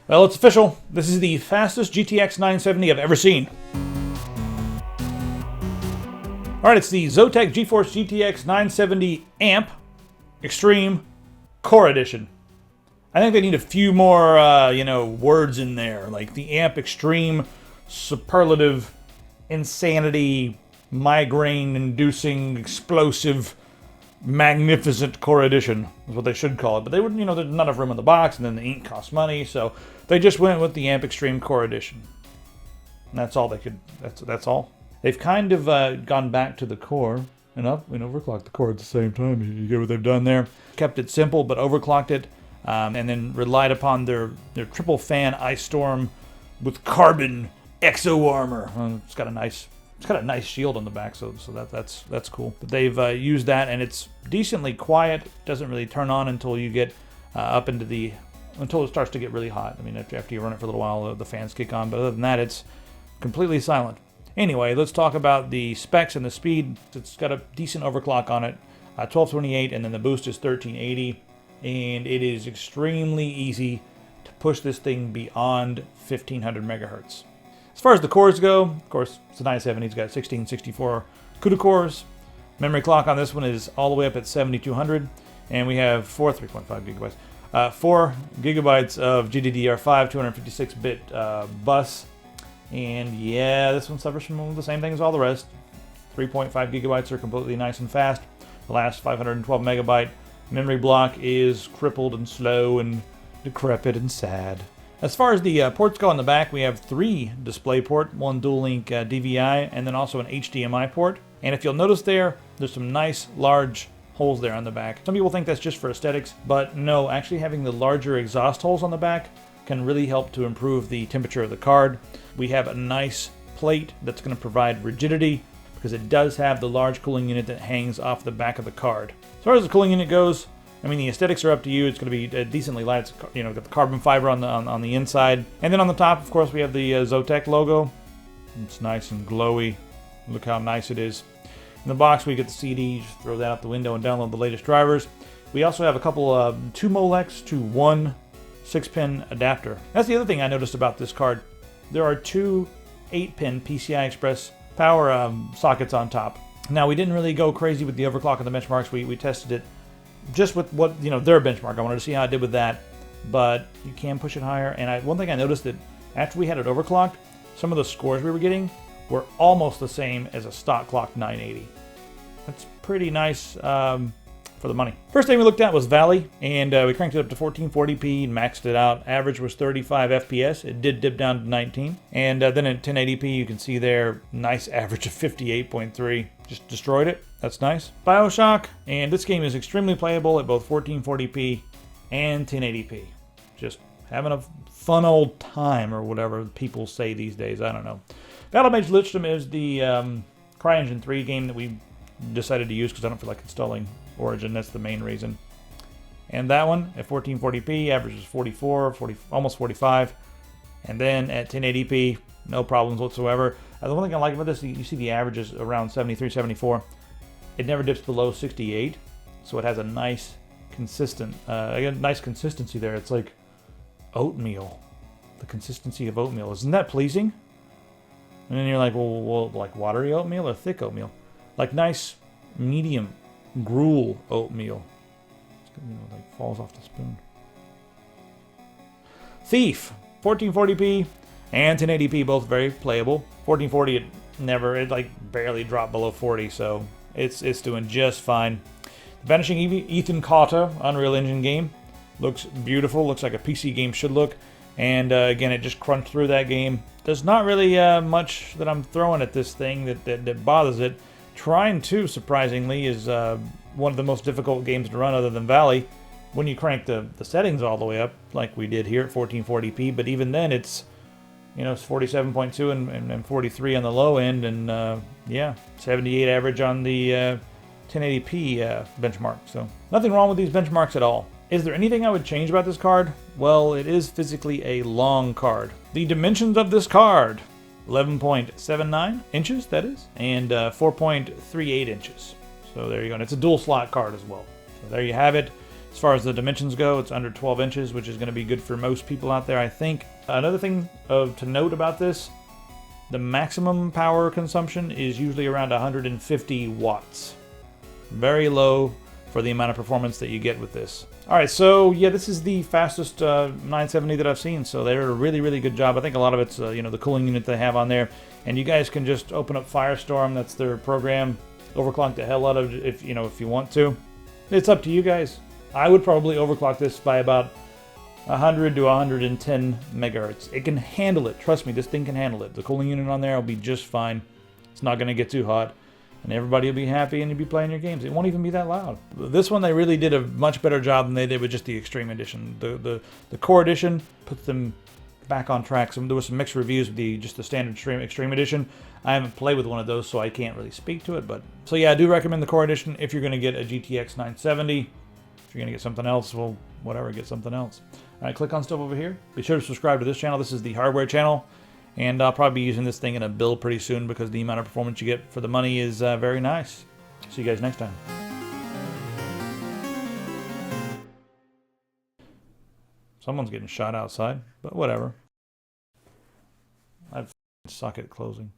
Well, it's official. This is the fastest GTX 970 I've ever seen. Alright, it's the Zotac GeForce GTX 970 AMP Extreme Core Edition. I think they need a few more, words in there, like the AMP Extreme Superlative Insanity Migraine-Inducing Explosive Magnificent Core Edition is what they should call it. But they would, there's not enough room in the box, and then the ink costs money, so they just went with the AMP Extreme Core Edition. And that's all they could. That's all. They've kind of gone back to the core and overclocked the core at the same time. You get what they've done there. Kept it simple, but overclocked it, and then relied upon their triple fan Ice Storm with carbon exo armor. It's got a nice shield on the back, so that's cool. But they've used that, and it's decently quiet. Doesn't really turn on until you get until it starts to get really hot. I mean, after you run it for a little while, the fans kick on. But other than that, it's completely silent. Anyway, let's talk about the specs and the speed. It's got a decent overclock on it, 1228, and then the boost is 1380, and it is extremely easy to push this thing beyond 1500 megahertz. As far as the cores go, of course, it's a 970. It's got 1664 CUDA cores. Memory clock on this one is all the way up at 7200, and we have 3.5 gigabytes. 4 gigabytes of GDDR5 256-bit bus. And yeah, this one suffers from the same thing as all the rest. 3.5 gigabytes are completely nice and fast. The last 512 megabyte memory block is crippled and slow and decrepit and sad. As far as the ports go on the back, we have 3 DisplayPort, 1 dual-link DVI, and then also an HDMI port. And if you'll notice there's some nice large holes there on the back. Some people think that's just for aesthetics, but no, actually having the larger exhaust holes on the back can really help to improve the temperature of the card. We have a nice plate that's going to provide rigidity because it does have the large cooling unit that hangs off the back of the card. As far as the cooling unit goes, I mean, the aesthetics are up to you. It's going to be decently light. It's, got the carbon fiber on the inside. And then on the top, of course, we have the Zotac logo. It's nice and glowy. Look how nice it is. In the box, we get the CD. Just throw that out the window and download the latest drivers. We also have a couple 2 Molex to 1 6-pin adapter. That's the other thing I noticed about this card. There are 2 8-pin PCI Express power sockets on top. Now, we didn't really go crazy with the overclock of the benchmarks. We tested it just with what, their benchmark. I wanted to see how it did with that, but you can push it higher. And one thing I noticed that after we had it overclocked, some of the scores we were getting were almost the same as a stock clock 980. That's pretty nice for the money. First thing we looked at was Valley, and we cranked it up to 1440p and maxed it out. Average was 35 FPS. It did dip down to 19. And then at 1080p, you can see there, nice average of 58.3. Just destroyed it. That's nice. BioShock, and this game is extremely playable at both 1440p and 1080p. Just having a fun old time, or whatever people say these days. I don't know. Battlemage Lichdom is the CryEngine 3 game that we decided to use because I don't feel like installing Origin. That's the main reason. And that one at 1440p averages 44, almost 45. And then at 1080p, no problems whatsoever. The one thing I like about this, you see the average is around 73, 74. It never dips below 68, so it has a nice nice consistency there. It's like oatmeal, the consistency of oatmeal. Isn't that pleasing? And then you're like, well, like watery oatmeal or thick oatmeal? Like nice medium gruel oatmeal. Like falls off the spoon. Thief, 1440p and 1080p, both very playable. 1440, it like barely dropped below 40, so it's doing just fine. Vanishing Ethan Carter Unreal Engine game looks beautiful. Looks like a PC game should look. And again, it just crunched through that game. There's not really much that I'm throwing at this thing that bothers it. Trine 2, surprisingly, is one of the most difficult games to run other than Valley when you crank the settings all the way up, like we did here at 1440p. But even then, it's it's 47.2 and 43 on the low end, and 78 average on the 1080p benchmark. So nothing wrong with these benchmarks at all. Is there anything I would change about this card? Well, it is physically a long card. The dimensions of this card, 11.79 inches, that is, and 4.38 inches. So there you go. And it's a dual slot card as well. So there you have it. As far as the dimensions go, it's under 12 inches, which is going to be good for most people out there, I think. Another thing to note about this, the maximum power consumption is usually around 150 watts. Very low for the amount of performance that you get with this. Alright, so yeah, this is the fastest 970 that I've seen, so they're a really, really good job. I think a lot of it's, you know, the cooling unit they have on there. And you guys can just open up Firestorm, that's their program, overclock the hell out of it if you want to. It's up to you guys. I would probably overclock this by about 100 to 110 megahertz. It can handle it. Trust me, this thing can handle it. The cooling unit on there will be just fine. It's not going to get too hot. And everybody will be happy and you'll be playing your games. It won't even be that loud. This one, they really did a much better job than they did with just the Extreme Edition. The Core Edition puts them back on track. There was some mixed reviews with just the standard Extreme Edition. I haven't played with one of those, so I can't really speak to it. But so yeah, I do recommend the Core Edition if you're going to get a GTX 970. If you're going to get something else, well, whatever, get something else. All right, click on stuff over here. Be sure to subscribe to this channel. This is the hardware channel. And I'll probably be using this thing in a build pretty soon because the amount of performance you get for the money is very nice. See you guys next time. Someone's getting shot outside, but whatever. I suck at closing.